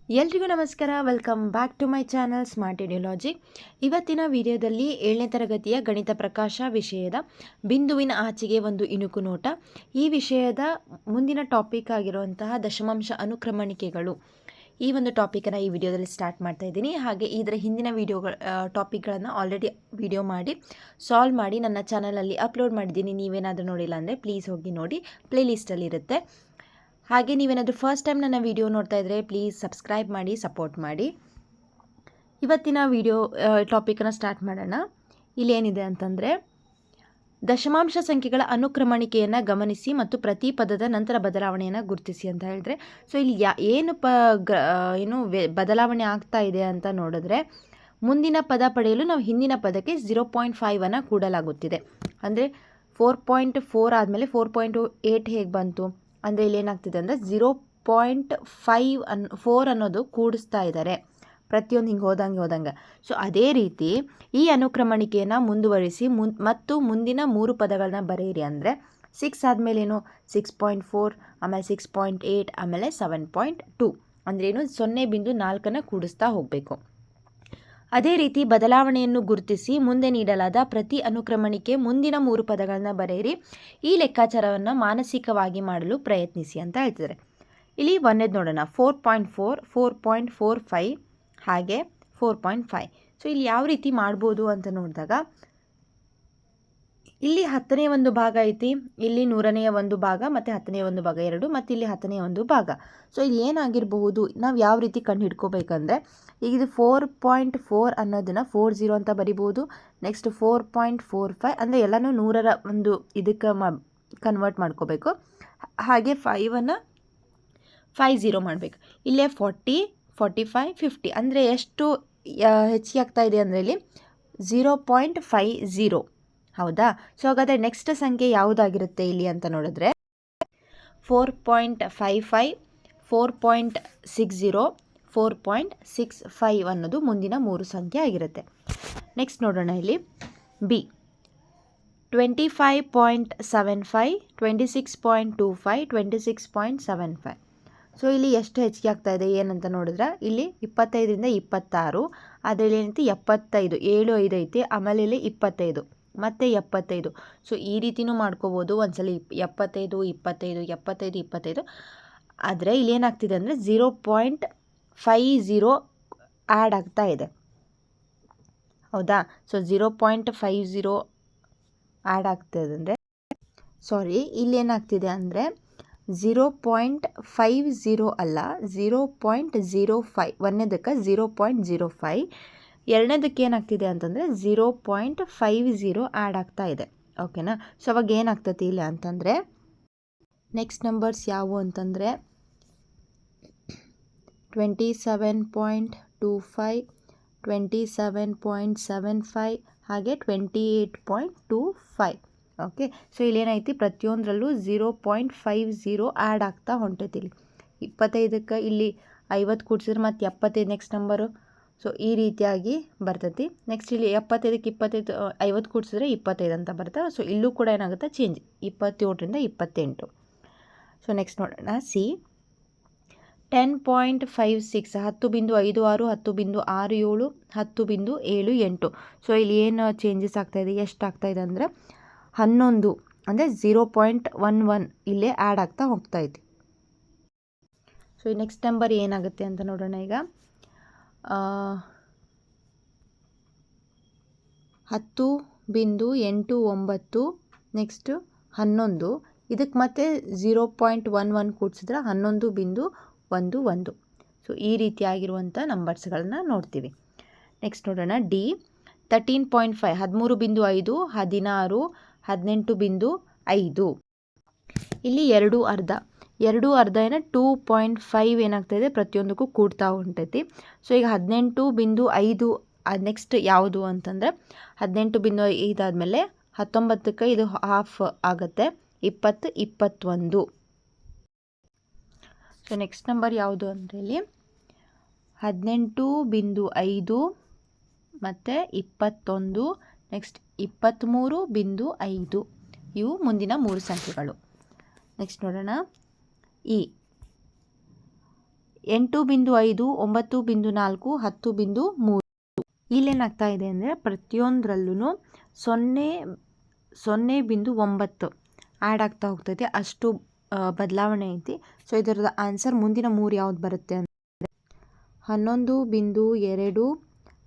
ಎಲ್ರಿಗೂ ನಮಸ್ಕಾರ. Welcome back to my channel smart ideology. ಇವತ್ತಿನ ವಿಡಿಯೋದಲ್ಲಿ 7ನೇ ತರಗತಿಯ ಗಣಿತ ಪ್ರಕಾಶ ವಿಷಯದ ಬಿಂದುವಿನ ಆಚೆಗೆ ಒಂದು ಇಣುಕು ನೋಟ, ಈ ವಿಷಯದ ಮುಂದಿನ ಟಾಪಿಕ್ ಆಗಿರುವಂತಹ ದಶಮಾಂಶ ಅನುಕ್ರಮಣಿಕೆಗಳು, ಈ ಒಂದು ಟಾಪಿಕನ್ನು ಈ ವಿಡಿಯೋದಲ್ಲಿ ಸ್ಟಾರ್ಟ್ ಮಾಡ್ತಾ ಇದ್ದೀನಿ. ಹಾಗೆ ಇದರ ಹಿಂದಿನ ಟಾಪಿಕ್ಗಳನ್ನು ಆಲ್ರೆಡಿ ವಿಡಿಯೋ ಮಾಡಿ ಸಾಲ್ವ್ ಮಾಡಿ ನನ್ನ ಚಾನಲಲ್ಲಿ ಅಪ್ಲೋಡ್ ಮಾಡಿದ್ದೀನಿ. ನೀವೇನಾದರೂ ನೋಡಿಲ್ಲ ಅಂದರೆ ಪ್ಲೀಸ್ ಹೋಗಿ ನೋಡಿ, ಪ್ಲೇಲಿಸ್ಟಲ್ಲಿರುತ್ತೆ. ಹಾಗೆ ನೀವೇನಾದರೂ ಫಸ್ಟ್ ಟೈಮ್ ನನ್ನ ವಿಡಿಯೋ ನೋಡ್ತಾ ಇದ್ದರೆ ಪ್ಲೀಸ್ ಸಬ್ಸ್ಕ್ರೈಬ್ ಮಾಡಿ, ಸಪೋರ್ಟ್ ಮಾಡಿ. ಇವತ್ತಿನ ವಿಡಿಯೋ ಟಾಪಿಕನ್ನು ಸ್ಟಾರ್ಟ್ ಮಾಡೋಣ. ಇಲ್ಲೇನಿದೆ ಅಂತಂದರೆ, ದಶಮಾಂಶ ಸಂಖ್ಯೆಗಳ ಅನುಕ್ರಮಣಿಕೆಯನ್ನು ಗಮನಿಸಿ ಮತ್ತು ಪ್ರತಿ ಪದದ ನಂತರ ಬದಲಾವಣೆಯನ್ನು ಗುರುತಿಸಿ ಅಂತ ಹೇಳಿದ್ರೆ, ಸೊ ಇಲ್ಲಿ ಏನು ಬದಲಾವಣೆ ಆಗ್ತಾ ಇದೆ ಅಂತ ನೋಡಿದ್ರೆ, ಮುಂದಿನ ಪದ ಪಡೆಯಲು ನಾವು ಹಿಂದಿನ ಪದಕ್ಕೆ 0.5 ಕೂಡಲಾಗುತ್ತಿದೆ. ಅಂದರೆ 4.4 ಆದಮೇಲೆ 4.8 ಹೇಗೆ ಬಂತು ಅಂದರೆ ಇಲ್ಲಿ ಏನಾಗ್ತಿದೆ ಅಂದರೆ 0.4 ಅನ್ನೋದು ಕೂಡಿಸ್ತಾ ಇದ್ದಾರೆ ಪ್ರತಿಯೊಂದು ಹಿಂಗೆ ಹೋದಂಗೆ. ಸೊ ಅದೇ ರೀತಿ ಈ ಅನುಕ್ರಮಣಿಕೆಯನ್ನು ಮುಂದುವರಿಸಿ ಮತ್ತು ಮುಂದಿನ 3 ಪದಗಳನ್ನ ಬರೆಯಿರಿ. ಅಂದರೆ 6 ಆದಮೇಲೆ ಏನು 6.4, ಆಮೇಲೆ 6.8, ಆಮೇಲೆ 7.2 ಅಂದ್ರೇನು 0.4 ಕೂಡಿಸ್ತಾ ಹೋಗಬೇಕು. ಅದೇ ರೀತಿ ಬದಲಾವಣೆಯನ್ನು ಗುರುತಿಸಿ ಮುಂದೆ ನೀಡಲಾದ ಪ್ರತಿ ಅನುಕ್ರಮಣಿಕೆ ಮುಂದಿನ 3 ಪದಗಳನ್ನ ಬರೆಯಿರಿ. ಈ ಲೆಕ್ಕಾಚಾರವನ್ನು ಮಾನಸಿಕವಾಗಿ ಮಾಡಲು ಪ್ರಯತ್ನಿಸಿ ಅಂತ ಹೇಳ್ತಿದ್ದಾರೆ. ಇಲ್ಲಿ ಒಂದೇದು ನೋಡೋಣ, 4.4, 4.45 ಹಾಗೆ 4.5. ಸೊ ಇಲ್ಲಿ ಯಾವ ರೀತಿ ಮಾಡ್ಬೋದು ಅಂತ ನೋಡಿದಾಗ, ಇಲ್ಲಿ 10ನೇ ಒಂದು ಭಾಗ ಐತಿ, ಇಲ್ಲಿ 100ನೇ ಒಂದು ಭಾಗ ಮತ್ತು 10ನೇ ಒಂದು ಭಾಗ 2, ಮತ್ತು ಇಲ್ಲಿ 10ನೇ ಒಂದು ಭಾಗ. ಸೊ ಇಲ್ಲಿ ಏನಾಗಿರಬಹುದು, ನಾವು ಯಾವ ರೀತಿ ಕಂಡು ಹಿಡ್ಕೋಬೇಕಂದ್ರೆ, ಈಗ ಇದು 4.4 ಅನ್ನೋದನ್ನು 40 ಅಂತ ಬರಿಬೋದು. ನೆಕ್ಸ್ಟ್ 4.45 ಅಂದರೆ ಎಲ್ಲನೂ 100ರ ಒಂದು ಇದಕ್ಕೆ ಕನ್ವರ್ಟ್ ಮಾಡ್ಕೋಬೇಕು. ಹಾಗೆ 5ಅನ್ನು 50 ಮಾಡಬೇಕು. ಇಲ್ಲೇ 40, 45, 50 ಅಂದರೆ ಎಷ್ಟು ಹೆಚ್ಚಿಗೆ ಆಗ್ತಾ ಇದೆ ಅಂದರೆ ಇಲ್ಲಿ 0.50. ಹೌದಾ? ಸೊ ಹಾಗಾದರೆ ನೆಕ್ಸ್ಟ್ ಸಂಖ್ಯೆ ಯಾವುದಾಗಿರುತ್ತೆ ಇಲ್ಲಿ ಅಂತ ನೋಡಿದ್ರೆ 4.55, 4.60, 4.65 ಅನ್ನೋದು ಮುಂದಿನ 3 ಸಂಖ್ಯೆ ಆಗಿರುತ್ತೆ. ನೆಕ್ಸ್ಟ್ ನೋಡೋಣ, ಇಲ್ಲಿ ಬಿ 25.75, 26.25, 26.75. ಸೊ ಇಲ್ಲಿ ಎಷ್ಟು ಹೆಚ್ಚಿಗೆ ಆಗ್ತಾ ಇದೆ ಏನಂತ ನೋಡಿದ್ರೆ, ಇಲ್ಲಿ 25ರಿಂದ 26, ಅದರಲ್ಲಿ ಏನೈತಿ 75, 7, 5 ಐತಿ, ಆಮೇಲೆ ಇಲ್ಲಿ 25 ಮತ್ತು 75. ಸೊ ಈ ರೀತಿಯೂ ಮಾಡ್ಕೋಬೋದು. ಒಂದ್ಸಲ 75, 25, 75, 25. ಆದರೆ ಇಲ್ಲಿ ಏನಾಗ್ತಿದೆ ಅಂದರೆ 0.50 ಆ್ಯಡ್ ಆಗ್ತಾ ಇದೆ. ಹೌದಾ? ಸೊ 0.50 ಆ್ಯಡ್ ಆಗ್ತದೆ ಅಂದರೆ ಇಲ್ಲಿ ಏನಾಗ್ತಿದೆ ಅಂದರೆ 0.50 ಅಲ್ಲ, 0.05. ಒಂದನೇದಕ್ಕೆ 0.05, ಎರಡನೇದಕ್ಕೆ ಏನಾಗ್ತಿದೆ ಅಂತಂದರೆ 0.50 ಆ್ಯಡ್ ಆಗ್ತಾ ಇದೆ. ಓಕೆನಾ? ಸೊ ಅವಾಗ ಏನಾಗ್ತದೆ ಇಲ್ಲ ಅಂತಂದರೆ, ನೆಕ್ಸ್ಟ್ ನಂಬರ್ಸ್ ಯಾವುವು ಅಂತಂದರೆ 27.25, 27.75 ಹಾಗೆ 28.25. ಓಕೆ, ಸೊ ಇಲ್ಲೇನೈತಿ ಪ್ರತಿಯೊಂದರಲ್ಲೂ 0.50 ಆ್ಯಡ್ ಆಗ್ತಾ ಹೊಂಟೈತಿ. ಇಲ್ಲಿ 25ಕ್ಕೆ ಇಲ್ಲಿ 50 ಕೂಡಿಸಿದ್ರೆ ಮತ್ತು 75 ನೆಕ್ಸ್ಟ್ ನಂಬರು. ಸೊ ಈ ರೀತಿಯಾಗಿ ಬರ್ತೈತಿ. ನೆಕ್ಸ್ಟ್ ಇಲ್ಲಿ 75ಕ್ಕೆ 50 ಕೂಡಿಸಿದ್ರೆ 25 ಅಂತ ಬರ್ತವೆ. ಸೊ ಇಲ್ಲೂ ಕೂಡ ಏನಾಗುತ್ತೆ ಚೇಂಜ್, 27ರಿಂದ 28. ಸೊ ನೆಕ್ಸ್ಟ್ ನೋಡೋಣ, ಸಿ 10.56, 10.56, 10.67, 10.78. ಸೊ ಇಲ್ಲಿ ಏನು ಚೇಂಜಸ್ ಆಗ್ತಾಯಿದೆ, ಎಷ್ಟು ಆಗ್ತಾಯಿದೆ ಅಂದರೆ 11 ಅಂದರೆ 0.11 ಇಲ್ಲೇ ಆ್ಯಡ್ ಆಗ್ತಾ ಹೋಗ್ತಾಯಿದೆ. ಸೊ ಈ ನೆಕ್ಸ್ಟ್ ನಂಬರ್ ಏನಾಗುತ್ತೆ ಅಂತ ನೋಡೋಣ. ಈಗ 10.89, ನೆಕ್ಸ್ಟ್ 11, ಇದಕ್ಕೆ ಮತ್ತೆ 0.11 ಕೂಡಿಸಿದ್ರೆ 11.11. ಸೊ ಈ ರೀತಿಯಾಗಿರುವಂಥ ನಂಬರ್ಸ್ಗಳನ್ನ ನೋಡ್ತೀವಿ. ನೆಕ್ಸ್ಟ್ ನೋಡೋಣ, ಡಿ 13.5, 13.5, 16, 18.5. ಇಲ್ಲಿ 2/2 ಏನೋ 2.5 ಏನಾಗ್ತಾಯಿದೆ ಪ್ರತಿಯೊಂದಕ್ಕೂ ಕೂಡ್ತಾ ಹೊಂಟೈತಿ. ಸೊ ಈಗ 18.5 ನೆಕ್ಸ್ಟ್ ಯಾವುದು ಅಂತಂದರೆ 18.5 ಆದಮೇಲೆ 19ಕ್ಕೆ ಇದು ಹಾಫ್ ಆಗುತ್ತೆ, 20, 21. ಸೊ ನೆಕ್ಸ್ಟ್ ನಂಬರ್ ಯಾವುದು ಅಂದರೆ ಇಲ್ಲಿ 18.5 ಮತ್ತು 21, ನೆಕ್ಸ್ಟ್ 23.5. ಇವು ಮುಂದಿನ 3 ಸಂಖ್ಯೆಗಳು. ನೆಕ್ಸ್ಟ್ ನೋಡೋಣ, 8.5, 9.4, 10.3. ಇಲ್ಲೇನಾಗ್ತಾ ಇದೆ ಅಂದರೆ ಪ್ರತಿಯೊಂದರಲ್ಲೂ 0.9 ಆ್ಯಡ್ ಆಗ್ತಾ ಹೋಗ್ತೈತೆ, ಅಷ್ಟು ಬದಲಾವಣೆ ಐತಿ. ಸೊ ಇದರದ ಆನ್ಸರ್ ಮುಂದಿನ 3 ಯಾವ್ದು ಬರುತ್ತೆ ಅಂದರೆ 11.2,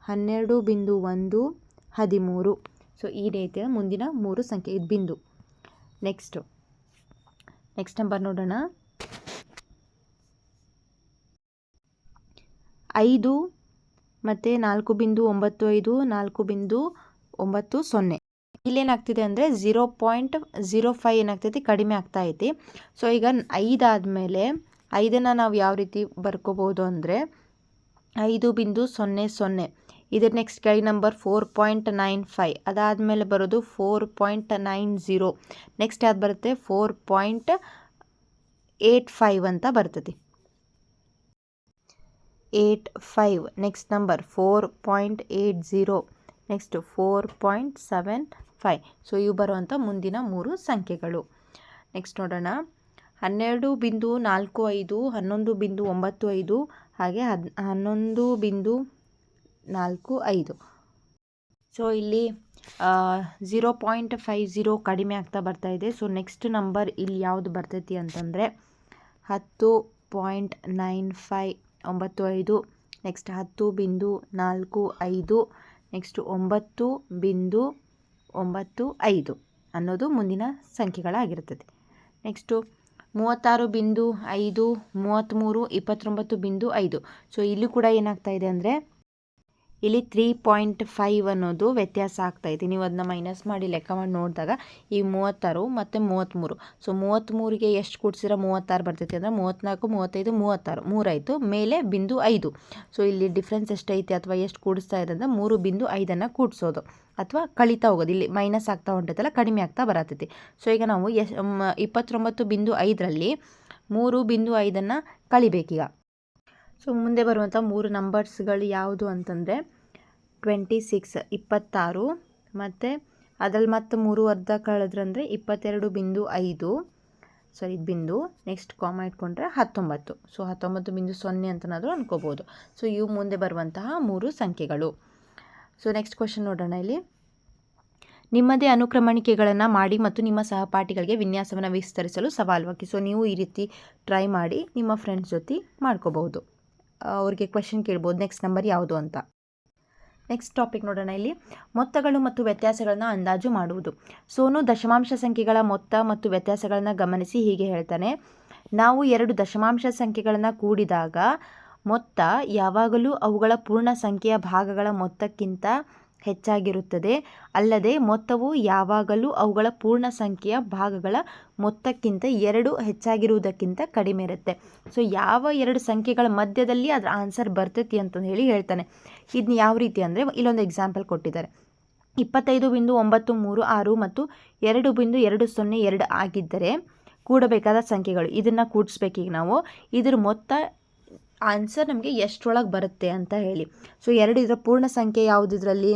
12.1, 13. ಸೊ ಈ ರೀತಿಯ ಮುಂದಿನ 3 ಸಂಖ್ಯೆ ಇದು ಬಿಂದು. ನೆಕ್ಸ್ಟ್ ನಂಬರ್ ನೋಡೋಣ. 5 ಮತ್ತು 4.95, 4.90. ಇಲ್ಲೇನಾಗ್ತಿದೆ ಅಂದರೆ 0.05 ಏನಾಗ್ತೈತಿ, ಕಡಿಮೆ ಆಗ್ತಾ ಐತಿ. ಸೊ ಈಗ 5 ಆದಮೇಲೆ 5ನ್ನು ನಾವು ಯಾವ ರೀತಿ ಬರ್ಕೋಬೋದು ಅಂದರೆ 5.00. ಇದ್ರ ನೆಕ್ಸ್ಟ್ ಕೆಳಗೆ ನಂಬರ್ 4.95, ಅದಾದಮೇಲೆ ಬರೋದು 4.90. ನೆಕ್ಸ್ಟ್ ಯಾವ್ದು ಬರುತ್ತೆ 4.85 ಅಂತ ಬರ್ತೈತಿ, 85. Next number 4.80, next 4.75. ಸೊ ಇವು ಬರುವಂಥ ಮುಂದಿನ 3 ಸಂಖ್ಯೆಗಳು. ನೆಕ್ಸ್ಟ್ ನೋಡೋಣ. 12.45, 11.95 ಹಾಗೆ 11.45. ಸೊ ಇಲ್ಲಿ 0.50 ಕಡಿಮೆ ಆಗ್ತಾ ಬರ್ತಾ ಇದೆ. ಸೊ ನೆಕ್ಸ್ಟ್ ನಂಬರ್ ಇಲ್ಲಿ ಯಾವುದು ಬರ್ತೈತಿ ಅಂತಂದರೆ 10.95, 95. ನೆಕ್ಸ್ಟ್ 10.45, ನೆಕ್ಸ್ಟ್ 9.95 ಅನ್ನೋದು ಮುಂದಿನ ಸಂಖ್ಯೆಗಳಾಗಿರ್ತದೆ. ನೆಕ್ಸ್ಟು 36.5, 33, 29.5. ಸೊ ಇಲ್ಲೂ ಕೂಡ ಏನಾಗ್ತಾ ಇದೆ ಅಂದರೆ ಇಲ್ಲಿ 3.5 ಅನ್ನೋದು ವ್ಯತ್ಯಾಸ ಆಗ್ತಾಯಿದೆ. ನೀವು ಅದನ್ನ ಮೈನಸ್ ಮಾಡಿ ಲೆಕ್ಕ ಮಾಡಿ ನೋಡಿದಾಗ ಈ 36 ಮತ್ತು 33. ಸೊ 33ಗೆ ಎಷ್ಟು ಕೂಡಿಸಿದ್ರೆ 36 ಬರ್ತೈತಿ ಅಂದರೆ 34, 35, 36, 3 ಆಯಿತು, ಮೇಲೆ 0.5. ಸೊ ಇಲ್ಲಿ ಡಿಫ್ರೆನ್ಸ್ ಎಷ್ಟೈತಿ ಅಥವಾ ಎಷ್ಟು ಕೂಡಿಸ್ತಾ ಇದೆ ಅಂದರೆ 3.5 ಕೂಡಿಸೋದು ಅಥವಾ ಕಳೀತಾ ಹೋಗೋದು. ಇಲ್ಲಿ ಮೈನಸ್ ಆಗ್ತಾ ಹೊಂಟೈತಲ್ಲ, ಕಡಿಮೆ ಆಗ್ತಾ ಬರತೈತಿ. ಸೊ ಈಗ ನಾವು 29.5ರಲ್ಲಿ 3.5 ಕಳಿಬೇಕೀಗ. ಸೊ ಮುಂದೆ ಬರುವಂಥ 3 ನಂಬರ್ಸ್ಗಳು ಯಾವುದು ಅಂತಂದರೆ 26, 26, ಮತ್ತು ಅದ್ರಲ್ಲಿ ಮತ್ತೆ 3 ಅರ್ಧ ಕಳೆದ್ರಂದರೆ 22.5. ಸಾರಿ ಇದು ಬಿಂದು. ನೆಕ್ಸ್ಟ್ ಕಾಮ ಇಟ್ಕೊಂಡ್ರೆ 19. ಸೊ 19.0 ಅಂತನಾದರೂ ಅನ್ಕೋಬೋದು. ಸೊ ಇವು ಮುಂದೆ ಬರುವಂತಹ 3 ಸಂಖ್ಯೆಗಳು. ಸೊ ನೆಕ್ಸ್ಟ್ ಕ್ವಶನ್ ನೋಡೋಣ. ಇಲ್ಲಿ ನಿಮ್ಮದೇ ಅನುಕ್ರಮಣಿಕೆಗಳನ್ನು ಮಾಡಿ ಮತ್ತು ನಿಮ್ಮ ಸಹಪಾಠಿಗಳಿಗೆ ವಿನ್ಯಾಸವನ್ನು ವಿಸ್ತರಿಸಲು ಸವಾಲು ಹಾಕಿ. ಸೊ ನೀವು ಈ ರೀತಿ ಟ್ರೈ ಮಾಡಿ ನಿಮ್ಮ ಫ್ರೆಂಡ್ಸ್ ಜೊತೆ ಮಾಡ್ಕೋಬಹುದು. ಅವ್ರಿಗೆ ಕ್ವೆಶನ್ ಕೇಳ್ಬೋದು ನೆಕ್ಸ್ಟ್ ನಂಬರ್ ಯಾವುದು ಅಂತ. ನೆಕ್ಸ್ಟ್ ಟಾಪಿಕ್ ನೋಡೋಣ. ಇಲ್ಲಿ ಮೊತ್ತಗಳು ಮತ್ತು ವ್ಯತ್ಯಾಸಗಳನ್ನು ಅಂದಾಜು ಮಾಡುವುದು. ಸೋನು ದಶಮಾಂಶ ಸಂಖ್ಯೆಗಳ ಮೊತ್ತ ಮತ್ತು ವ್ಯತ್ಯಾಸಗಳನ್ನು ಗಮನಿಸಿ ಹೀಗೆ ಹೇಳ್ತಾನೆ. ನಾವು 2 ದಶಮಾಂಶ ಸಂಖ್ಯೆಗಳನ್ನು ಕೂಡಿದಾಗ ಮೊತ್ತ ಯಾವಾಗಲೂ ಅವುಗಳ ಪೂರ್ಣ ಸಂಖ್ಯೆಯ ಭಾಗಗಳ ಮೊತ್ತಕ್ಕಿಂತ ಹೆಚ್ಚಾಗಿರುತ್ತದೆ. ಅಲ್ಲದೆ ಮೊತ್ತವು ಯಾವಾಗಲೂ ಅವುಗಳ ಪೂರ್ಣ ಸಂಖ್ಯೆಯ ಭಾಗಗಳ ಮೊತ್ತಕ್ಕಿಂತ 2 ಹೆಚ್ಚಾಗಿರುವುದಕ್ಕಿಂತ ಕಡಿಮೆ ಇರುತ್ತೆ. ಸೊ ಯಾವ 2 ಸಂಖ್ಯೆಗಳ ಮಧ್ಯದಲ್ಲಿ ಅದರ ಆನ್ಸರ್ ಬರ್ತೈತಿ ಅಂತ ಹೇಳಿ ಹೇಳ್ತಾನೆ. ಇದನ್ನ ಯಾವ ರೀತಿ ಅಂದರೆ ಇಲ್ಲೊಂದು ಎಕ್ಸಾಂಪಲ್ ಕೊಟ್ಟಿದ್ದಾರೆ. 25.936 ಮತ್ತು 2.202 ಆಗಿದ್ದರೆ ಕೂಡಬೇಕಾದ ಸಂಖ್ಯೆಗಳು. ಇದನ್ನು ಕೂಡಿಸ್ಬೇಕೀಗ ನಾವು. ಇದ್ರ ಮೊತ್ತ ಆನ್ಸರ್ ನಮಗೆ ಎಷ್ಟರೊಳಗೆ ಬರುತ್ತೆ ಅಂತ ಹೇಳಿ. ಸೊ 2 ಇದರ ಪೂರ್ಣ ಸಂಖ್ಯೆ ಯಾವುದು ಇದರಲ್ಲಿ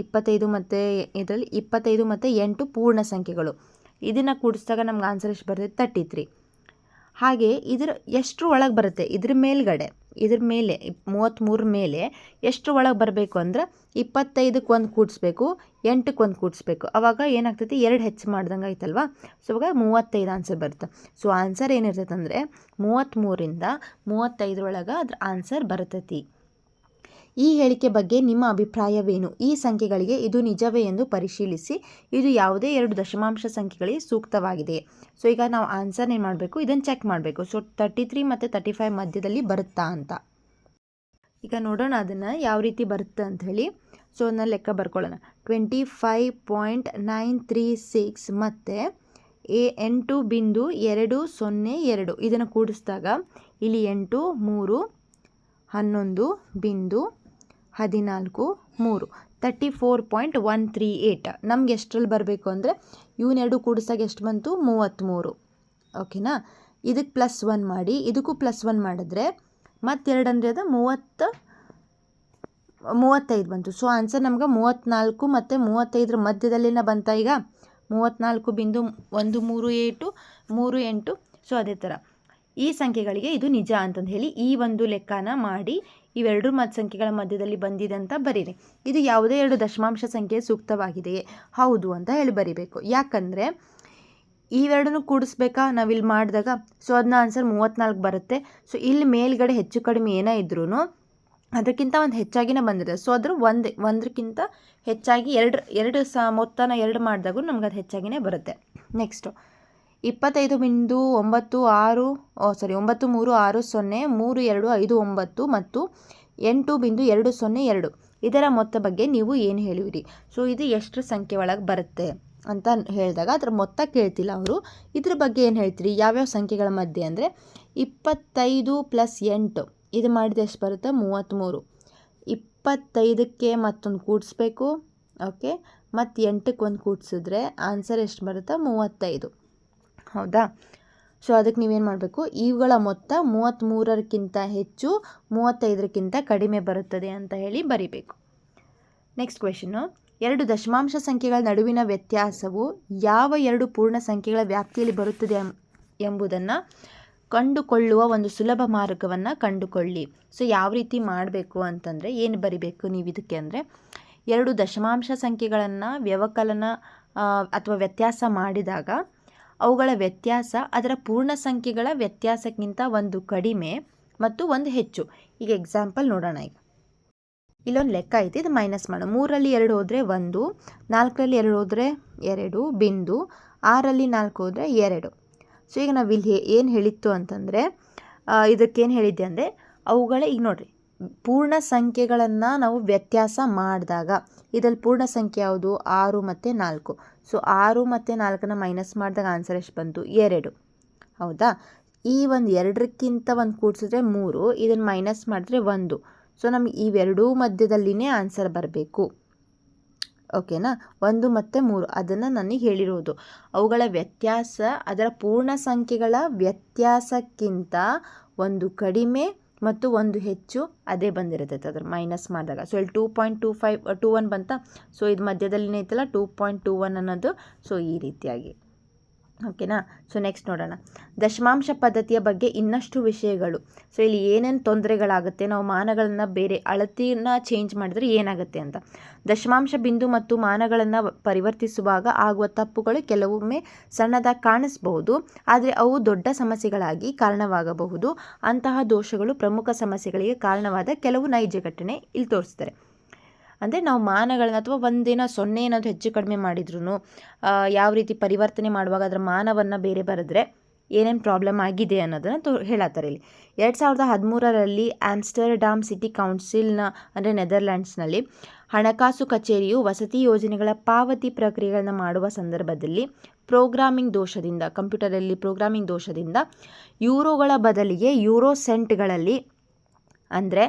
25 ಮತ್ತು ಇದರಲ್ಲಿ 25 ಮತ್ತು 8 ಪೂರ್ಣ ಸಂಖ್ಯೆಗಳು. ಇದನ್ನು ಕೂಡಿಸಿದಾಗ ನಮ್ಗೆ ಆನ್ಸರ್ ಎಷ್ಟು ಬರುತ್ತೆ 33. ಹಾಗೆ ಇದರ ಎಷ್ಟರ ಒಳಗೆ ಬರುತ್ತೆ ಇದ್ರ ಮೇಲ್ಗಡೆ, ಇದ್ರ ಮೇಲೆ 33 ಮೇಲೆ ಎಷ್ಟರ ಒಳಗೆ ಬರಬೇಕು ಅಂದ್ರೆ 25ಕ್ಕೆ 1 ಕೂಡಿಸ್ಬೇಕು, 8ಕ್ಕೆ 1 ಕೂಡಿಸ್ಬೇಕು. ಆವಾಗ ಏನಾಗ್ತೈತಿ 2 ಹೆಚ್ಚು ಮಾಡ್ದಂಗೆ ಆಯ್ತಲ್ವಾ. ಸೊ ಅವಾಗ 35 ಆನ್ಸರ್ ಬರುತ್ತೆ. ಸೊ ಆನ್ಸರ್ ಏನಿರ್ತೈತೆ ಅಂದರೆ 33ರಿಂದ 35 ಒಳಗೆ ಅದ್ರ ಆನ್ಸರ್ ಬರ್ತೈತಿ. ಈ ಹೇಳಿಕೆ ಬಗ್ಗೆ ನಿಮ್ಮ ಅಭಿಪ್ರಾಯವೇನು? ಈ ಸಂಖ್ಯೆಗಳಿಗೆ ಇದು ನಿಜವೇ ಎಂದು ಪರಿಶೀಲಿಸಿ. ಇದು ಯಾವುದೇ 2 ದಶಮಾಂಶ ಸಂಖ್ಯೆಗಳಿಗೆ ಸೂಕ್ತವಾಗಿದೆ. ಸೊ ಈಗ ನಾವು ಆನ್ಸರ್ ಏನು ಮಾಡಬೇಕು, ಇದನ್ನು ಚೆಕ್ ಮಾಡಬೇಕು. ಸೊ 33 ಮತ್ತು 35 ಮಧ್ಯದಲ್ಲಿ ಬರುತ್ತಾ ಅಂತ ಈಗ ನೋಡೋಣ ಅದನ್ನು ಯಾವ ರೀತಿ ಬರುತ್ತೆ ಅಂತ ಹೇಳಿ. ಸೊ ಅದನ್ನ ಲೆಕ್ಕ ಬರ್ಕೊಳ್ಳೋಣ. 25.936 ಮತ್ತು 8.202 ಇದನ್ನು ಕೂಡಿಸಿದಾಗ ಇಲ್ಲಿ 8, 3, 11, 14, 3 34.138. ನಮ್ಗೆ ಎಷ್ಟರಲ್ಲಿ ಬರಬೇಕು ಅಂದರೆ ಇವನ್ನೆರಡು ಕೂಡಿಸಾಗ ಎಷ್ಟು ಬಂತು 33. ಓಕೆನಾ. ಇದಕ್ಕೆ +1 ಮಾಡಿ, ಇದಕ್ಕೂ +1 ಮಾಡಿದ್ರೆ ಮತ್ತೆರಡು ಅಂದರೆ ಅದು 35 ಬಂತು. ಸೊ ಆನ್ಸರ್ ನಮ್ಗೆ 34 ಮತ್ತು 35 ಮಧ್ಯದಲ್ಲಿನ ಬಂತ. ಈಗ 34.138, 38. ಸೊ ಅದೇ ಥರ ಈ ಸಂಖ್ಯೆಗಳಿಗೆ ಇದು ನಿಜ ಅಂತಂದು ಹೇಳಿ ಈ ಒಂದು ಲೆಕ್ಕನ ಮಾಡಿ ಇವೆರಡು ಸಂಖ್ಯೆಗಳ ಮಧ್ಯದಲ್ಲಿ ಬಂದಿದೆ ಅಂತ ಬರೀರಿ. ಇದು ಯಾವುದೇ ಎರಡು ದಶಮಾಂಶ ಸಂಖ್ಯೆ ಸೂಕ್ತವಾಗಿದೆಯೇ ಹೌದು ಅಂತ ಹೇಳಿ ಬರಿಬೇಕು. ಯಾಕಂದರೆ ಇವೆರಡನ್ನು ಕೂಡಿಸ್ಬೇಕಾ ನಾವಿಲ್ಲಿ ಮಾಡಿದಾಗ ಸೊ ಅದನ್ನ ಆನ್ಸರ್ 34 ಬರುತ್ತೆ. ಸೊ ಇಲ್ಲಿ ಮೇಲ್ಗಡೆ ಹೆಚ್ಚು ಕಡಿಮೆ ಏನೇ ಇದ್ರೂ ಅದಕ್ಕಿಂತ ಒಂದು ಹೆಚ್ಚಾಗಿನೇ ಬಂದಿದೆ. ಸೊ ಅದ್ರ ಒಂದಕ್ಕಿಂತ ಹೆಚ್ಚಾಗಿ ಎರಡು ಮೊತ್ತನ ಎರಡು ಮಾಡಿದಾಗೂ ನಮ್ಗೆ ಅದು ಹೆಚ್ಚಾಗಿನೇ ಬರುತ್ತೆ. ನೆಕ್ಸ್ಟು 25.9360 ಮತ್ತು 8.202 ಇದರ ಮೊತ್ತ ಬಗ್ಗೆ ನೀವು ಏನು ಹೇಳುವಿರಿ? ಸೊ ಇದು ಎಷ್ಟು ಸಂಖ್ಯೆ ಒಳಗೆ ಬರುತ್ತೆ ಅಂತ ಹೇಳಿದಾಗ ಅದರ ಮೊತ್ತ ಕೇಳ್ತಿಲ್ಲ ಅವರು. ಇದ್ರ ಬಗ್ಗೆ ಏನು ಹೇಳ್ತೀರಿ? ಯಾವ್ಯಾವ ಸಂಖ್ಯೆಗಳ ಮಧ್ಯೆ ಅಂದರೆ 25 + 8 ಇದು ಮಾಡಿದ್ರೆ ಎಷ್ಟು ಬರುತ್ತೆ? 33. 25ಕ್ಕೆ ಮತ್ತೊಂದು ಕೂಡಿಸ್ಬೇಕು, ಓಕೆ, ಮತ್ತು 8ಕ್ಕೆ ಒಂದು ಕೂಡಿಸಿದ್ರೆ ಆನ್ಸರ್ ಎಷ್ಟು ಬರುತ್ತೆ? 35. ಹೌದಾ? ಸೊ ಅದಕ್ಕೆ ನೀವೇನು ಮಾಡಬೇಕು? ಇವುಗಳ ಮೊತ್ತ 33ಕ್ಕಿಂತ ಹೆಚ್ಚು 35ಕ್ಕಿಂತ ಕಡಿಮೆ ಬರುತ್ತದೆ ಅಂತ ಹೇಳಿ ಬರಿಬೇಕು. ನೆಕ್ಸ್ಟ್ ಕ್ವೆಶನ್ನು, ಎರಡು ದಶಮಾಂಶ ಸಂಖ್ಯೆಗಳ ನಡುವಿನ ವ್ಯತ್ಯಾಸವು ಯಾವ ಎರಡು ಪೂರ್ಣ ಸಂಖ್ಯೆಗಳ ವ್ಯಾಪ್ತಿಯಲ್ಲಿ ಬರುತ್ತದೆ ಎಂಬುದನ್ನು ಕಂಡುಕೊಳ್ಳುವ ಒಂದು ಸುಲಭ ಮಾರ್ಗವನ್ನು ಕಂಡುಕೊಳ್ಳಿ. ಸೊ ಯಾವ ರೀತಿ ಮಾಡಬೇಕು ಅಂತಂದರೆ ಏನು ಬರಿಬೇಕು ನೀವು ಇದಕ್ಕೆ ಅಂದರೆ, ಎರಡು ದಶಮಾಂಶ ಸಂಖ್ಯೆಗಳನ್ನು ವ್ಯವಕಲನ ಅಥವಾ ವ್ಯತ್ಯಾಸ ಮಾಡಿದಾಗ ಅವುಗಳ ವ್ಯತ್ಯಾಸ ಅದರ ಪೂರ್ಣ ಸಂಖ್ಯೆಗಳ ವ್ಯತ್ಯಾಸಕ್ಕಿಂತ ಒಂದು ಕಡಿಮೆ ಮತ್ತು ಒಂದು ಹೆಚ್ಚು. ಈಗ ಎಕ್ಸಾಂಪಲ್ ನೋಡೋಣ. ಈಗ ಇಲ್ಲೊಂದು ಲೆಕ್ಕ ಐತಿ, ಇದು ಮೈನಸ್ ಮಾಡು. 3ರಲ್ಲಿ 2 ಹೋದರೆ 1, 4ರಲ್ಲಿ 2 ಹೋದರೆ 2, 6ರಲ್ಲಿ 4 ಹೋದರೆ 2. ಸೊ ಈಗ ನಾವು ಇಲ್ಲಿ ಏನು ಹೇಳಿತ್ತು ಅಂತಂದರೆ ಇದಕ್ಕೇನು ಹೇಳಿದ್ದೆ ಅಂದರೆ ಅವುಗಳ ಈಗ ನೋಡಿರಿ ಪೂರ್ಣ ಸಂಖ್ಯೆಗಳನ್ನು ನಾವು ವ್ಯತ್ಯಾಸ ಮಾಡಿದಾಗ ಇದರಲ್ಲಿ ಪೂರ್ಣ ಸಂಖ್ಯೆ ಯಾವುದು? 6 ಮತ್ತು 4. ಸೊ 6 ಮತ್ತು 4ನ ಮೈನಸ್ ಮಾಡಿದಾಗ ಆನ್ಸರ್ ಎಷ್ಟು ಬಂತು? 2. ಹೌದಾ? ಈ ಒಂದು 2ಕ್ಕಿಂತ ಒಂದು ಕೂಡಿಸಿದ್ರೆ 3, ಇದನ್ನು ಮೈನಸ್ ಮಾಡಿದ್ರೆ 1. ಸೊ ನಮಗೆ ಇವೆರಡೂ ಮಧ್ಯದಲ್ಲಿನೇ ಆನ್ಸರ್ ಬರಬೇಕು. ಓಕೆನಾ? 1 ಮತ್ತು 3 ಅದನ್ನು ನನಗೆ ಹೇಳಿರೋದು. ಅವುಗಳ ವ್ಯತ್ಯಾಸ ಅದರ ಪೂರ್ಣ ಸಂಖ್ಯೆಗಳ ವ್ಯತ್ಯಾಸಕ್ಕಿಂತ ಒಂದು ಕಡಿಮೆ ಮತ್ತು ಒಂದು ಹೆಚ್ಚು ಅದೇ ಬಂದಿರುತ್ತೆ ಅದರ ಮೈನಸ್ ಮಾಡಿದಾಗ. ಸೊ ಇಲ್ಲಿ 2.21 ಬಂತ. ಸೊ ಇದು ಮಧ್ಯದಲ್ಲಿನೇ ಐತಲ್ಲ 2.21 ಅನ್ನೋದು. ಸೊ ಈ ರೀತಿಯಾಗಿ ಓಕೆನಾ? ಸೊ ನೆಕ್ಸ್ಟ್ ನೋಡೋಣ, ದಶಮಾಂಶ ಪದ್ಧತಿಯ ಬಗ್ಗೆ ಇನ್ನಷ್ಟು ವಿಷಯಗಳು. ಸೊ ಇಲ್ಲಿ ಏನೇನು ತೊಂದರೆಗಳಾಗುತ್ತೆ, ನಾವು ಮಾನಗಳನ್ನು ಬೇರೆ ಅಳತೆನ ಚೇಂಜ್ ಮಾಡಿದ್ರೆ ಏನಾಗುತ್ತೆ ಅಂತ. ದಶಮಾಂಶ ಬಿಂದು ಮತ್ತು ಮಾನಗಳನ್ನು ಪರಿವರ್ತಿಸುವಾಗ ಆಗುವ ತಪ್ಪುಗಳು ಕೆಲವೊಮ್ಮೆ ಸಣ್ಣದಾಗಿ ಕಾಣಿಸಬಹುದು, ಆದರೆ ಅವು ದೊಡ್ಡ ಸಮಸ್ಯೆಗಳಾಗಿ ಕಾರಣವಾಗಬಹುದು. ಅಂತಹ ದೋಷಗಳು ಪ್ರಮುಖ ಸಮಸ್ಯೆಗಳಿಗೆ ಕಾರಣವಾದ ಕೆಲವು ನೈಜ ಘಟನೆ ಇಲ್ಲಿ ತೋರಿಸ್ತಾರೆ. ಅಂದರೆ ನಾವು ಮಾನಗಳನ್ನ ಅಥವಾ ಒಂದೇನೋ 0 ಏನಾದರೂ ಹೆಚ್ಚು ಕಡಿಮೆ ಮಾಡಿದ್ರು ಯಾವ ರೀತಿ ಪರಿವರ್ತನೆ ಮಾಡುವಾಗ ಅದರ ಮಾನವನ್ನು ಬೇರೆ ಬರೆದ್ರೆ ಏನೇನು ಪ್ರಾಬ್ಲಮ್ ಆಗಿದೆ ಅನ್ನೋದನ್ನು ಹೇಳತ್ತಾರೆ ಇಲ್ಲಿ. 2013ರಲ್ಲಿ ಆಮ್ಸ್ಟರ್ಡ್ಯಾಮ್ ಸಿಟಿ ಕೌನ್ಸಿಲ್ನ ಅಂದರೆ ನೆದರ್ಲ್ಯಾಂಡ್ಸ್ನಲ್ಲಿ ಹಣಕಾಸು ಕಚೇರಿಯು ವಸತಿ ಯೋಜನೆಗಳ ಪಾವತಿ ಪ್ರಕ್ರಿಯೆಗಳನ್ನು ಮಾಡುವ ಸಂದರ್ಭದಲ್ಲಿ ಪ್ರೋಗ್ರಾಮಿಂಗ್ ದೋಷದಿಂದ, ಕಂಪ್ಯೂಟರಲ್ಲಿ ಪ್ರೋಗ್ರಾಮಿಂಗ್ ದೋಷದಿಂದ ಯೂರೋಗಳ ಬದಲಿಗೆ ಯೂರೋ ಸೆಂಟ್ಗಳಲ್ಲಿ ಅಂದರೆ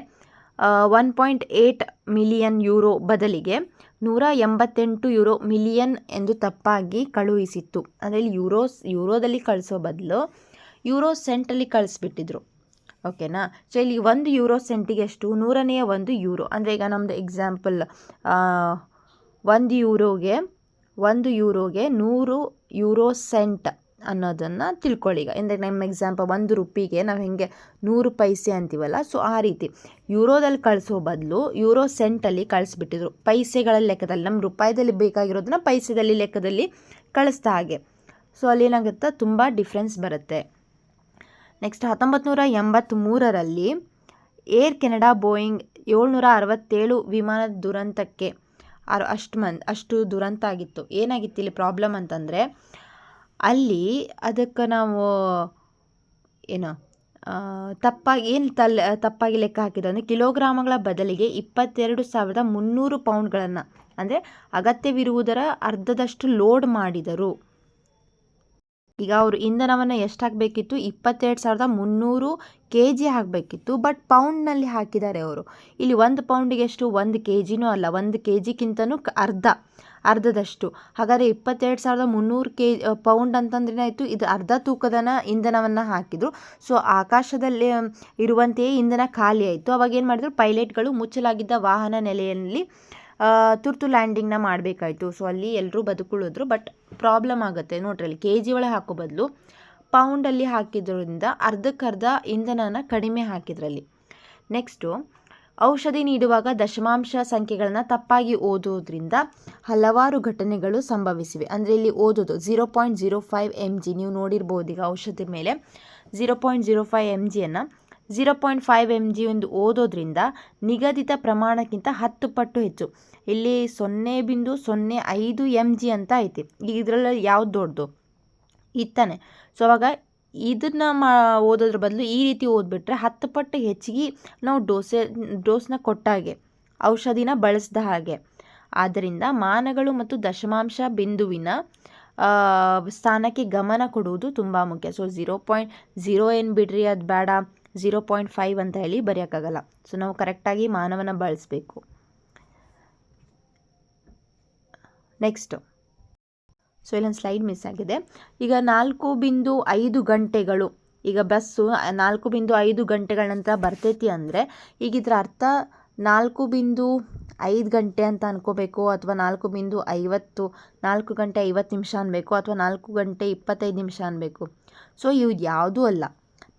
1.8 ಮಿಲಿಯನ್ ಯೂರೋ ಬದಲಿಗೆ 188 ಯೂರೋ ಮಿಲಿಯನ್ ಎಂದು ತಪ್ಪಾಗಿ ಕಳುಹಿಸಿತ್ತು. ಅಂದರೆ ಇಲ್ಲಿ ಯೂರೋದಲ್ಲಿ ಕಳಿಸೋ ಬದಲು ಯೂರೋ ಸೆಂಟಲ್ಲಿ ಕಳಿಸ್ಬಿಟ್ಟಿದ್ರು. ಓಕೆನಾ? ಸೊ ಇಲ್ಲಿ 1 ಯೂರೋ ಸೆಂಟಿಗೆ ಎಷ್ಟು? 100ನೇ 1 ಯೂರೋ. ಅಂದರೆ ಈಗ ನಮ್ಮದು ಎಕ್ಸಾಂಪಲ್ 1 ಯೂರೋಗೆ 100 ಯೂರೋ ಸೆಂಟ್ ಅನ್ನೋದನ್ನು ತಿಳ್ಕೊಳ್ಳಿ. ಈಗ ಅಂದರೆ ನಮ್ಮ ಎಕ್ಸಾಂಪಲ್ 1 ರೂಪಿಗೆ ನಾವು ಹೆಂಗೆ 100 ಪೈಸೆ ಅಂತೀವಲ್ಲ, ಸೊ ಆ ರೀತಿ ಯೂರೋದಲ್ಲಿ ಕಳಿಸೋ ಬದಲು ಯೂರೋ ಸೆಂಟಲ್ಲಿ ಕಳಿಸ್ಬಿಟ್ಟಿದ್ರು. ಪೈಸೆಗಳ ಲೆಕ್ಕದಲ್ಲಿ, ನಮ್ಮ ರೂಪಾಯಿದಲ್ಲಿ ಬೇಕಾಗಿರೋದನ್ನ ಪೈಸೆದಲ್ಲಿ ಲೆಕ್ಕದಲ್ಲಿ ಕಳಿಸ್ತಾ ಹಾಗೆ. ಸೊ ಅಲ್ಲಿ ಏನಾಗುತ್ತೆ, ತುಂಬ ಡಿಫ್ರೆನ್ಸ್ ಬರುತ್ತೆ. ನೆಕ್ಸ್ಟ್ 1983ರಲ್ಲಿ ಏರ್ ಕೆನಡಾ ಬೋಯಿಂಗ್ 767 ವಿಮಾನದ ದುರಂತಕ್ಕೆ ಅಷ್ಟು ದುರಂತ ಆಗಿತ್ತು. ಏನಾಗಿತ್ತು ಇಲ್ಲಿ ಪ್ರಾಬ್ಲಮ್ ಅಂತಂದರೆ, ಅಲ್ಲಿ ಅದಕ್ಕೆ ನಾವು ತಪ್ಪಾಗಿ ಲೆಕ್ಕ ಹಾಕಿದ್ದು ಅಂದರೆ ಕಿಲೋಗ್ರಾಮ್ಗಳ ಬದಲಿಗೆ 22,300 ಪೌಂಡ್ಗಳನ್ನು ಅಂದರೆ ಅಗತ್ಯವಿರುವುದರ ಅರ್ಧದಷ್ಟು ಲೋಡ್ ಮಾಡಿದರು. ಈಗ ಅವರು ಇಂಧನವನ್ನು ಎಷ್ಟು ಹಾಕಬೇಕಿತ್ತು? 22,300 kg ಹಾಕಬೇಕಿತ್ತು, ಬಟ್ ಪೌಂಡ್ನಲ್ಲಿ ಹಾಕಿದ್ದಾರೆ ಅವರು. ಇಲ್ಲಿ 1 ಪೌಂಡಿಗೆ ಎಷ್ಟು? 1 kgನೂ ಅಲ್ಲ, 1 kgಕ್ಕಿಂತನೂ ಅರ್ಧದಷ್ಟು. ಹಾಗಾದರೆ 22,300 ಪೌಂಡ್ ಅಂತಂದ್ರೆ ಆಯಿತು, ಇದು ಅರ್ಧ ತೂಕದ ಇಂಧನವನ್ನು ಹಾಕಿದರು. ಸೊ ಆಕಾಶದಲ್ಲಿ ಇರುವಂತೆಯೇ ಇಂಧನ ಖಾಲಿ ಆಯಿತು. ಅವಾಗ ಏನು ಮಾಡಿದ್ರು ಪೈಲಟ್ಗಳು ಮುಚ್ಚಲಾಗಿದ್ದ ವಾಹನ ನೆಲೆಯಲ್ಲಿ ತುರ್ತು ಲ್ಯಾಂಡಿಂಗ್ನ ಮಾಡಬೇಕಾಯಿತು. ಸೊ ಅಲ್ಲಿ ಎಲ್ಲರೂ ಬದುಕುಳಿದ್ರು, ಬಟ್ ಪ್ರಾಬ್ಲಮ್ ಆಗುತ್ತೆ ನೋಡ್ರಿ. ಅಲ್ಲಿ kg ಒಳಗೆ ಹಾಕೋ ಬದಲು ಪೌಂಡಲ್ಲಿ ಹಾಕಿದ್ರಿಂದ ಅರ್ಧಕ್ಕರ್ಧ ಇಂಧನನ ಕಡಿಮೆ ಹಾಕಿದ್ರಲ್ಲಿ. ನೆಕ್ಸ್ಟು, ಔಷಧಿ ನೀಡುವಾಗ ದಶಮಾಂಶ ಸಂಖ್ಯೆಗಳನ್ನು ತಪ್ಪಾಗಿ ಓದೋದ್ರಿಂದ ಹಲವಾರು ಘಟನೆಗಳು ಸಂಭವಿಸಿವೆ. ಅಂದರೆ ಇಲ್ಲಿ ಓದೋದು 0.05 mg, ನೀವು ನೋಡಿರ್ಬೋದು ಈಗ ಔಷಧಿ ಮೇಲೆ 0.05 mgಯನ್ನು 0.5 mg ಎಂದು ಓದೋದ್ರಿಂದ ನಿಗದಿತ ಪ್ರಮಾಣಕ್ಕಿಂತ 10 ಪಟ್ಟು ಹೆಚ್ಚು. ಇಲ್ಲಿ 0.05 mg ಅಂತ ಐತಿ. ಈಗ ಇದರಲ್ಲಿ ಯಾವ್ದು ದೊಡ್ಡದು ಇತ್ತಾನೆ. ಸೊ ಅವಾಗ ಇದನ್ನು ಓದೋದ್ರ ಬದಲು ಈ ರೀತಿ ಓದ್ಬಿಟ್ರೆ 10 ಪಟ್ಟು ಹೆಚ್ಚಿಗೆ ನಾವು ಡೋಸ್ನ ಕೊಟ್ಟಾಗೆ, ಔಷಧಿನ ಬಳಸಿದ ಹಾಗೆ. ಆದ್ದರಿಂದ ಮಾನಗಳು ಮತ್ತು ದಶಮಾಂಶ ಬಿಂದುವಿನ ಸ್ಥಾನಕ್ಕೆ ಗಮನ ಕೊಡುವುದು ತುಂಬ ಮುಖ್ಯ. ಸೊ 0.0 ಏನು ಬಿಡ್ರಿ, ಅದು ಬೇಡ, 0.5 ಅಂತ ಹೇಳಿ ಬರೆಯೋಕ್ಕಾಗಲ್ಲ. ಸೊ ನಾವು ಕರೆಕ್ಟಾಗಿ ಮಾನವನ ಬಳಸಬೇಕು. ನೆಕ್ಸ್ಟು, ಸೊ ಇಲ್ಲೊಂದು ಸ್ಲೈಡ್ ಮಿಸ್ ಆಗಿದೆ. ಈಗ 4.5 ಗಂಟೆಗಳು, ಈಗ ಬಸ್ಸು 4.5 ಗಂಟೆಗಳ ನಂತರ ಬರ್ತೈತಿ ಅಂದರೆ ಈಗ ಇದರ ಅರ್ಥ 4.5 ಗಂಟೆ ಅಂತ ಅನ್ಕೋಬೇಕು, ಅಥವಾ 4.50, 4 ಗಂಟೆ 50 ನಿಮಿಷ ಅನ್ಬೇಕು, ಅಥವಾ 4 ಗಂಟೆ 25 ನಿಮಿಷ ಅನ್ಬೇಕು. ಸೊ ಇವು ಯಾವುದೂ ಅಲ್ಲ,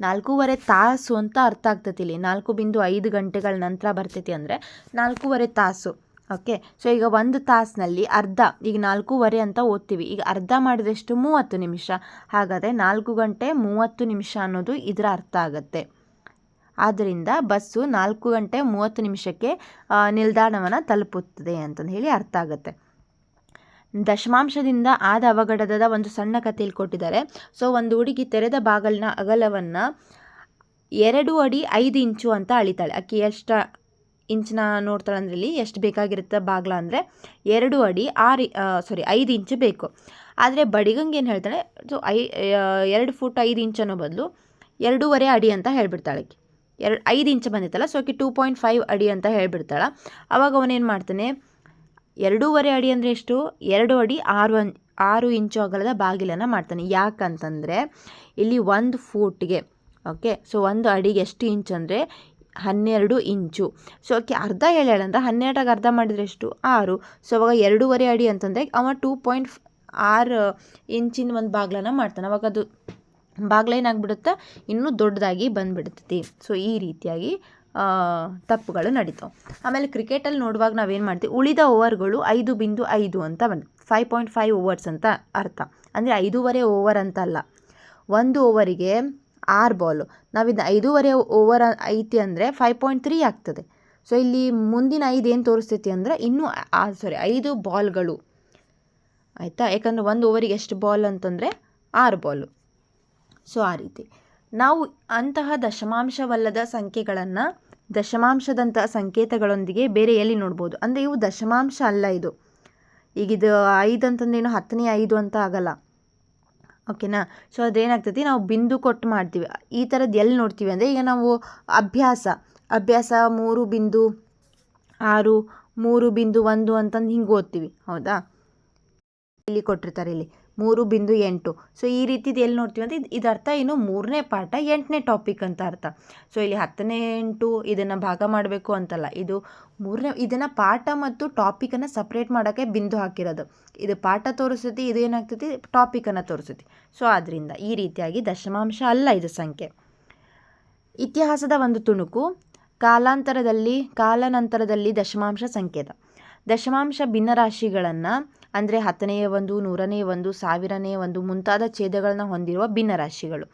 4.5 ತಾಸು ಅಂತ ಅರ್ಥ ಆಗ್ತೈತಿ. ಇಲ್ಲಿ 4.5 ಗಂಟೆಗಳ ನಂತರ ಬರ್ತೈತಿ ಅಂದರೆ 4.5 ತಾಸು. ಓಕೆ, ಸೊ ಈಗ ಒಂದು ತಾಸಿನಲ್ಲಿ ಅರ್ಧ, ಈಗ 4.5 ಅಂತ ಓದ್ತೀವಿ, ಈಗ ಅರ್ಧ ಮಾಡಿದಷ್ಟು 30 ನಿಮಿಷ. ಹಾಗಾದರೆ 4 ಗಂಟೆ 30 ನಿಮಿಷ ಅನ್ನೋದು ಇದರ ಅರ್ಥ ಆಗುತ್ತೆ. ಆದ್ದರಿಂದ ಬಸ್ಸು 4 ಗಂಟೆ 30 ನಿಮಿಷಕ್ಕೆ ನಿಲ್ದಾಣವನ್ನು ತಲುಪುತ್ತದೆ ಅಂತಂದು ಹೇಳಿ ಅರ್ಥ ಆಗುತ್ತೆ. ದಶಮಾಂಶದಿಂದ ಆದ ಅವಘಡದ ಒಂದು ಸಣ್ಣ ಕಥೆಯಲ್ಲಿ ಕೊಟ್ಟಿದ್ದಾರೆ. ಸೊ ಒಂದು ಹುಡುಗಿ ತೆರೆದ ಬಾಗಿಲಿನ ಅಗಲವನ್ನು 2 ಅಡಿ 5 ಇಂಚು ಅಂತ ಅಳಿತಾಳೆ. ಆಕೆ ಎಷ್ಟು ಇಂಚಿನ ನೋಡ್ತಾಳೆ ಅಂದರೆ ಇಲ್ಲಿ ಎಷ್ಟು ಬೇಕಾಗಿರುತ್ತೆ ಬಾಗ್ಲ ಅಂದರೆ 2 ಅಡಿ 5 ಇಂಚು ಬೇಕು. ಆದರೆ ಬಡಿಗಂಗೆ ಏನು ಹೇಳ್ತಾಳೆ, ಸೊ 2 ಫುಟ್ 5 ಇಂಚ್ ಅನ್ನೋ ಬದಲು 2.5 ಅಡಿ ಅಂತ ಹೇಳ್ಬಿಡ್ತಾಳೆ. 5 ಇಂಚು ಬಂದಿತ್ತಲ್ಲ, ಸೊ ಆಕೆ 2.5 ಅಡಿ ಅಂತ ಹೇಳ್ಬಿಡ್ತಾಳೆ. ಅವಾಗ ಅವನೇನು ಮಾಡ್ತಾನೆ, 2.5 ಅಡಿ ಅಂದರೆ ಎಷ್ಟು, 2 ಅಡಿ 6 ಇಂಚು ಅಗಲದ ಬಾಗಿಲನ್ನು ಮಾಡ್ತಾನೆ. ಯಾಕಂತಂದರೆ ಇಲ್ಲಿ 1 ಫೂಟ್ಗೆ, ಓಕೆ, ಸೊ 1 ಅಡಿಗೆ ಎಷ್ಟು ಇಂಚು ಅಂದರೆ 12 ಇಂಚು. ಸೊ ಆಕೆ ಅರ್ಧ ಹೇಳಂದ್ರೆ 12ಗೆ ಅರ್ಧ ಮಾಡಿದರೆ ಎಷ್ಟು, 6. ಸೊ ಅವಾಗ 2.5 ಅಡಿ ಅಂತಂದರೆ ಅವ 2.6 ಇಂಚಿನ ಒಂದು ಬಾಗ್ಲನ್ನು ಮಾಡ್ತಾನೆ. ಅವಾಗ ಅದು ಬಾಗ್ಲ ಏನಾಗ್ಬಿಡುತ್ತೆ, ಇನ್ನೂ ದೊಡ್ಡದಾಗಿ ಬಂದುಬಿಡ್ತೈತಿ. ಸೊ ಈ ರೀತಿಯಾಗಿ ತಪ್ಪುಗಳು ನಡೀತಾವೆ. ಆಮೇಲೆ ಕ್ರಿಕೆಟಲ್ಲಿ ನೋಡುವಾಗ ನಾವೇನು ಮಾಡ್ತೀವಿ, ಉಳಿದ ಓವರ್ಗಳು 5.5 ಅಂತ ಬಂದು 5.5 ಓವರ್ಸ್ ಅಂತ ಅರ್ಥ. ಅಂದರೆ 5.5 ಓವರ್ ಅಂತ ಅಲ್ಲ, ಒಂದು ಓವರಿಗೆ 6 ಬಾಲು. ನಾವಿದು 5.5 ಓವರ್ ಐತಿ ಅಂದರೆ 5.3 ಆಗ್ತದೆ. ಸೊ ಇಲ್ಲಿ ಮುಂದಿನ 5 ಏನು ತೋರಿಸ್ತೈತಿ ಅಂದರೆ ಇನ್ನೂ 5 ಬಾಲ್ಗಳು ಆಯಿತಾ. ಯಾಕಂದರೆ ಒಂದು ಓವರಿಗೆ ಎಷ್ಟು ಬಾಲ್ ಅಂತಂದರೆ 6 ಬಾಲು. ಸೊ ಆ ರೀತಿ ನಾವು ಅಂತಹ ದಶಮಾಂಶವಲ್ಲದ ಸಂಖ್ಯೆಗಳನ್ನು ದಶಮಾಂಶದಂಥ ಸಂಕೇತಗಳೊಂದಿಗೆ ಬೇರೆ ಎಲ್ಲಿ ನೋಡ್ಬೋದು ಅಂದರೆ ಇವು ದಶಮಾಂಶ ಅಲ್ಲ. ಇದು ಈಗಿದು 5 ಅಂತಂದ್ರೇನು 10ನೇ 5 ಅಂತ ಆಗಲ್ಲ, ಓಕೆನಾ. ಸೊ ಅದೇನಾಗ್ತೈತಿ, ನಾವು ಬಿಂದು ಕೊಟ್ಟು ಮಾಡ್ತೀವಿ. ಈ ಥರದ್ದು ಎಲ್ಲಿ ನೋಡ್ತೀವಿ ಅಂದರೆ ಈಗ ನಾವು ಅಭ್ಯಾಸ 3.6 3.1 ಅಂತಂದು ಹಿಂಗೆ ಓದ್ತೀವಿ, ಹೌದಾ. ಇಲ್ಲಿ ಕೊಟ್ಟಿರ್ತಾರೆ ಇಲ್ಲಿ 3.8. ಸೊ ಈ ರೀತಿದು ಎಲ್ಲಿ ನೋಡ್ತೀವಿ ಅಂದರೆ ಇದರ್ಥ ಏನು, 3ನೇ ಪಾಠ 8ನೇ ಟಾಪಿಕ್ ಅಂತ ಅರ್ಥ. ಸೊ ಇಲ್ಲಿ 10ನೇ 8 ಇದನ್ನು ಭಾಗ ಮಾಡಬೇಕು ಅಂತಲ್ಲ, ಇದು 3ನೇ, ಇದನ್ನು ಪಾಠ ಮತ್ತು ಟಾಪಿಕನ್ನು ಸಪ್ರೇಟ್ ಮಾಡೋಕ್ಕೆ ಬಿಂದು ಹಾಕಿರೋದು. ಇದು ಪಾಠ ತೋರಿಸ್ತೈತಿ, ಇದು ಏನಾಗ್ತೈತಿ, ಟಾಪಿಕನ್ನು ತೋರಿಸ್ತೈತಿ. ಸೊ ಆದ್ದರಿಂದ ಈ ರೀತಿಯಾಗಿ ದಶಮಾಂಶ ಅಲ್ಲ ಇದು ಸಂಖ್ಯೆ. ಇತಿಹಾಸದ ಒಂದು ತುಣುಕು, ಕಾಲಾನಂತರದಲ್ಲಿ ದಶಮಾಂಶ ಸಂಕೇತ. ದಶಮಾಂಶ ಭಿನ್ನರಾಶಿಗಳನ್ನು ಅಂದರೆ 10ನೇ 1, 100ನೇ 1, 1000ನೇ 1 ಮುಂತಾದ ಛೇದಗಳನ್ನು ಹೊಂದಿರುವ ಭಿನ್ನರಾಶಿಗಳು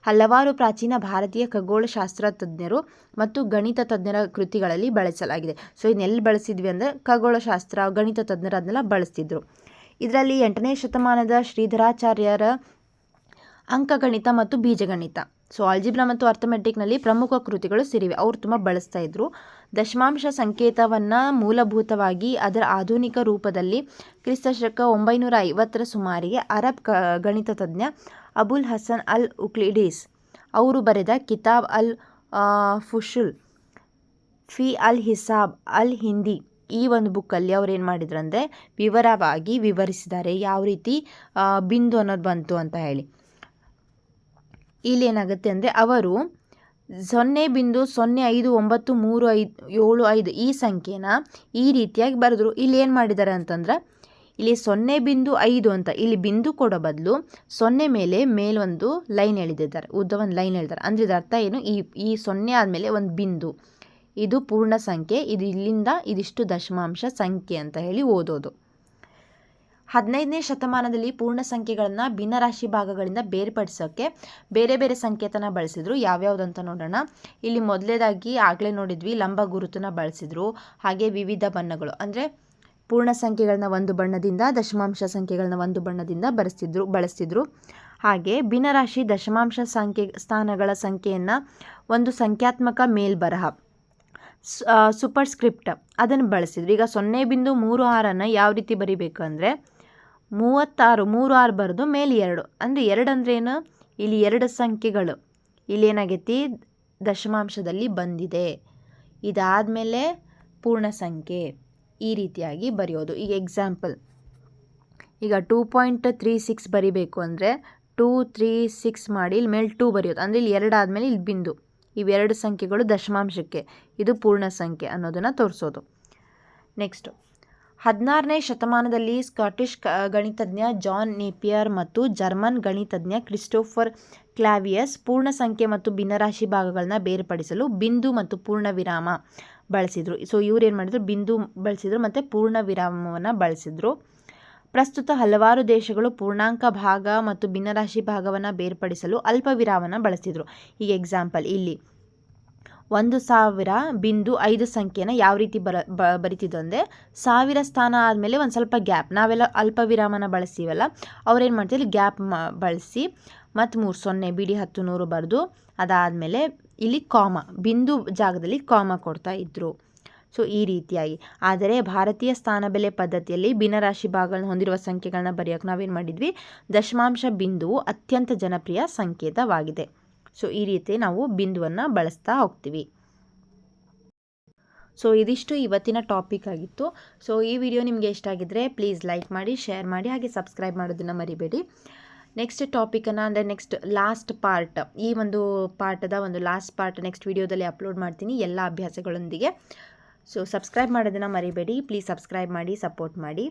ಹಲವಾರು ಪ್ರಾಚೀನ ಭಾರತೀಯ ಖಗೋಳಶಾಸ್ತ್ರ ತಜ್ಞರು ಮತ್ತು ಗಣಿತ ತಜ್ಞರ ಕೃತಿಗಳಲ್ಲಿ ಬಳಸಲಾಗಿದೆ. ಸೊ ಇದನ್ನೆಲ್ಲಿ ಬಳಸಿದ್ವಿ ಅಂದರೆ ಖಗೋಳಶಾಸ್ತ್ರ, ಗಣಿತ ತಜ್ಞರು ಅದನ್ನೆಲ್ಲ ಬಳಸ್ತಿದ್ರು. ಇದರಲ್ಲಿ 8ನೇ ಶತಮಾನದ ಶ್ರೀಧರಾಚಾರ್ಯರ ಅಂಕಗಣಿತ ಮತ್ತು ಬೀಜಗಣಿತ, ಸೊ ಆಲ್ಜಿಬ್ರಾ ಮತ್ತು ಅರ್ಥಮೆಟಿಕ್ನಲ್ಲಿ ಪ್ರಮುಖ ಕೃತಿಗಳು ಸೇರಿವೆ. ಅವರು ತುಂಬ ಬಳಸ್ತಾ ಇದ್ರು. ದಶಮಾಂಶ ಸಂಕೇತವನ್ನು ಮೂಲಭೂತವಾಗಿ ಅದರ ಆಧುನಿಕ ರೂಪದಲ್ಲಿ ಕ್ರಿಸ್ತಶಕ 950ರ ಸುಮಾರಿಗೆ ಅರಬ್ ಗಣಿತ ತಜ್ಞ ಅಬುಲ್ ಹಸನ್ ಅಲ್ ಉಕ್ಲಿಡೀಸ್ ಅವರು ಬರೆದ ಕಿತಾಬ್ ಅಲ್ ಫುಶುಲ್ ಫಿ ಅಲ್ ಹಿಸಾಬ್ ಅಲ್ ಹಿಂದಿ ಈ ಒಂದು ಬುಕ್ಕಲ್ಲಿ ಅವ್ರು ಏನು ಮಾಡಿದ್ರು ಅಂದರೆ ವಿವರವಾಗಿ ವಿವರಿಸಿದ್ದಾರೆ ಯಾವ ರೀತಿ ಬಿಂದು ಅನ್ನೋದು ಬಂತು ಅಂತ ಹೇಳಿ. ಇಲ್ಲಿ ಏನಾಗುತ್ತೆ ಅಂದರೆ ಅವರು 0.059375 ಈ ಸಂಖ್ಯೆನ ಈ ರೀತಿಯಾಗಿ ಬರೆದ್ರು. ಇಲ್ಲಿ ಏನು ಮಾಡಿದ್ದಾರೆ ಅಂತಂದ್ರೆ ಇಲ್ಲಿ 0.5 ಅಂತ ಇಲ್ಲಿ ಬಿಂದು ಕೊಡೋ ಬದಲು 0 ಮೇಲೆ ಮೇಲೊಂದು ಲೈನ್ ಎಳೆದಿದ್ದಾರೆ, ಉದ್ದ ಒಂದು ಲೈನ್ ಎಳೆದಿದ್ದಾರೆ. ಅಂದರೆ ಇದರ ಅರ್ಥ ಏನು, ಈ 0 ಆದಮೇಲೆ ಒಂದು ಬಿಂದು, ಇದು ಪೂರ್ಣ ಸಂಖ್ಯೆ, ಇದು ಇಲ್ಲಿಂದ ಇದಿಷ್ಟು ದಶಮಾಂಶ ಸಂಖ್ಯೆ ಅಂತ ಹೇಳಿ ಓದೋದು. 15ನೇ ಶತಮಾನದಲ್ಲಿ ಪೂರ್ಣ ಸಂಖ್ಯೆಗಳನ್ನು ಭಿನ್ನರಾಶಿ ಭಾಗಗಳಿಂದ ಬೇರ್ಪಡಿಸೋಕ್ಕೆ ಬೇರೆ ಬೇರೆ ಸಂಕೇತನ ಬಳಸಿದ್ರು. ಯಾವ್ಯಾವುದು ಅಂತ ನೋಡೋಣ. ಇಲ್ಲಿ ಮೊದಲೇದಾಗಿ ಆಗಲೇ ನೋಡಿದ್ವಿ, ಲಂಬ ಗುರುತನ್ನ ಬಳಸಿದ್ರು. ಹಾಗೆ ವಿವಿಧ ಬಣ್ಣಗಳು, ಅಂದರೆ ಪೂರ್ಣ ಸಂಖ್ಯೆಗಳನ್ನ ಒಂದು ಬಣ್ಣದಿಂದ, ದಶಮಾಂಶ ಸಂಖ್ಯೆಗಳನ್ನ ಒಂದು ಬಣ್ಣದಿಂದ ಬಳಸ್ತಿದ್ರು. ಹಾಗೆ ಭಿನ್ನರಾಶಿ ದಶಮಾಂಶ ಸ್ಥಾನಗಳ ಸಂಖ್ಯೆಯನ್ನು ಒಂದು ಸಂಖ್ಯಾತ್ಮಕ ಮೇಲ್ಬರಹ ಸೂಪರ್ಸ್ಕ್ರಿಪ್ಟ್ ಅದನ್ನು ಬಳಸಿದ್ರು. ಈಗ 0.36 ಯಾವ ರೀತಿ ಬರಿಬೇಕು ಅಂದರೆ 36 ಬರೆದು ಮೇಲೆ 2, ಅಂದರೆ 2 ಅಂದರೆ ಏನು, ಇಲ್ಲಿ 2 ಸಂಖ್ಯೆಗಳು ಇಲ್ಲಿ ಏನಾಗೈತಿ ದಶಮಾಂಶದಲ್ಲಿ ಬಂದಿದೆ, ಇದಾದಮೇಲೆ ಪೂರ್ಣ ಸಂಖ್ಯೆ, ಈ ರೀತಿಯಾಗಿ ಬರೆಯೋದು. ಈಗ ಎಕ್ಸಾಂಪಲ್, ಈಗ 2.36 ಬರಿಬೇಕು ಅಂದರೆ 236 ಮಾಡಿ ಇಲ್ಲಿ ಮೇಲೆ 2 ಬರೆಯೋದು, ಅಂದರೆ ಇಲ್ಲಿ 2 ಆದಮೇಲೆ ಇಲ್ಲಿ ಬಿಂದು, ಇವೆರಡು ಸಂಖ್ಯೆಗಳು ದಶಮಾಂಶಕ್ಕೆ, ಇದು ಪೂರ್ಣ ಸಂಖ್ಯೆ ಅನ್ನೋದನ್ನು ತೋರಿಸೋದು. ನೆಕ್ಸ್ಟು 16ನೇ ಶತಮಾನದಲ್ಲಿ ಸ್ಕಾಟಿಷ್ ಗಣಿತಜ್ಞ ಜಾನ್ ನೇಪಿಯರ್ ಮತ್ತು ಜರ್ಮನ್ ಗಣಿತಜ್ಞ ಕ್ರಿಸ್ಟೋಫರ್ ಕ್ಲಾವಿಯಸ್ ಪೂರ್ಣ ಸಂಖ್ಯೆ ಮತ್ತು ಭಿನ್ನರಾಶಿ ಭಾಗಗಳನ್ನ ಬೇರ್ಪಡಿಸಲು ಬಿಂದು ಮತ್ತು ಪೂರ್ಣ ವಿರಾಮ ಬಳಸಿದರು. ಸೊ ಇವ್ರು ಏನು ಮಾಡಿದ್ರು, ಬಿಂದು ಬಳಸಿದ್ರು ಮತ್ತು ಪೂರ್ಣ ವಿರಾಮವನ್ನು ಬಳಸಿದ್ರು. ಪ್ರಸ್ತುತ ಹಲವಾರು ದೇಶಗಳು ಪೂರ್ಣಾಂಕ ಭಾಗ ಮತ್ತು ಭಿನ್ನರಾಶಿ ಭಾಗವನ್ನು ಬೇರ್ಪಡಿಸಲು ಅಲ್ಪ ವಿರಾಮನ ಬಳಸಿದರು. ಈಗ ಎಕ್ಸಾಂಪಲ್, ಇಲ್ಲಿ 1000.5 ಸಂಖ್ಯೆನ ಯಾವ ರೀತಿ ಬರಿತಿದ್ದು ಅಂದರೆ 1000 ಸ್ಥಾನ ಆದಮೇಲೆ ಒಂದು ಸ್ವಲ್ಪ ಗ್ಯಾಪ್, ನಾವೆಲ್ಲ ಅಲ್ಪ ವಿರಾಮನ ಬಳಸ್ತೀವಲ್ಲ, ಅವ್ರೇನು ಮಾಡ್ತೀವಿ ಗ್ಯಾಪ್ ಬಳಸಿ ಮತ್ತು 3 ಬಿಡಿ 10 100 ಬರೆದು ಅದಾದಮೇಲೆ ಇಲ್ಲಿ ಕಾಮ, ಬಿಂದು ಜಾಗದಲ್ಲಿ ಕಾಮ ಕೊಡ್ತಾ ಇದ್ದರು. ಸೊ ಈ ರೀತಿಯಾಗಿ. ಆದರೆ ಭಾರತೀಯ ಸ್ಥಾನಬೆಲೆ ಪದ್ಧತಿಯಲ್ಲಿ ಭಿನ್ನರಾಶಿ ಭಾಗಗಳನ್ನು ಹೊಂದಿರುವ ಸಂಖ್ಯೆಗಳನ್ನ ಬರೆಯೋಕೆ ನಾವೇನು ಮಾಡಿದ್ವಿ, ದಶಮಾಂಶ ಬಿಂದುವು ಅತ್ಯಂತ ಜನಪ್ರಿಯ ಸಂಕೇತವಾಗಿದೆ. ಸೊ ಈ ರೀತಿ ನಾವು ಬಿಂದುವನ್ನು ಬಳಸ್ತಾ ಹೋಗ್ತೀವಿ. ಸೊ ಇದಿಷ್ಟು ಇವತ್ತಿನ ಟಾಪಿಕ್ ಆಗಿತ್ತು. ಸೊ ಈ ವಿಡಿಯೋ ನಿಮಗೆ ಇಷ್ಟ ಆಗಿದ್ದರೆ ಪ್ಲೀಸ್ ಲೈಕ್ ಮಾಡಿ, ಶೇರ್ ಮಾಡಿ, ಹಾಗೆ ಸಬ್ಸ್ಕ್ರೈಬ್ ಮಾಡೋದನ್ನು ಮರಿಬೇಡಿ. ನೆಕ್ಸ್ಟ್ ಟಾಪಿಕನ್ನು ಅಂದರೆ ನೆಕ್ಸ್ಟ್ ಲಾಸ್ಟ್ ಪಾರ್ಟ್, ಈ ಒಂದು ಪಾಠದ ಒಂದು ಲಾಸ್ಟ್ ಪಾರ್ಟ್ ನೆಕ್ಸ್ಟ್ ವಿಡಿಯೋದಲ್ಲಿ ಅಪ್ಲೋಡ್ ಮಾಡ್ತೀನಿ ಎಲ್ಲ ಅಭ್ಯಾಸಗಳೊಂದಿಗೆ. ಸೊ ಸಬ್ಸ್ಕ್ರೈಬ್ ಮಾಡೋದನ್ನು ಮರಿಬೇಡಿ, ಪ್ಲೀಸ್ ಸಬ್ಸ್ಕ್ರೈಬ್ ಮಾಡಿ, ಸಪೋರ್ಟ್ ಮಾಡಿ.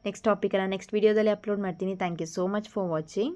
ನೆಕ್ಸ್ಟ್ ಟಾಪಿಕನ್ನು ನೆಕ್ಸ್ಟ್ ವಿಡಿಯೋದಲ್ಲಿ ಅಪ್ಲೋಡ್ ಮಾಡ್ತೀನಿ. Thank you so much for watching.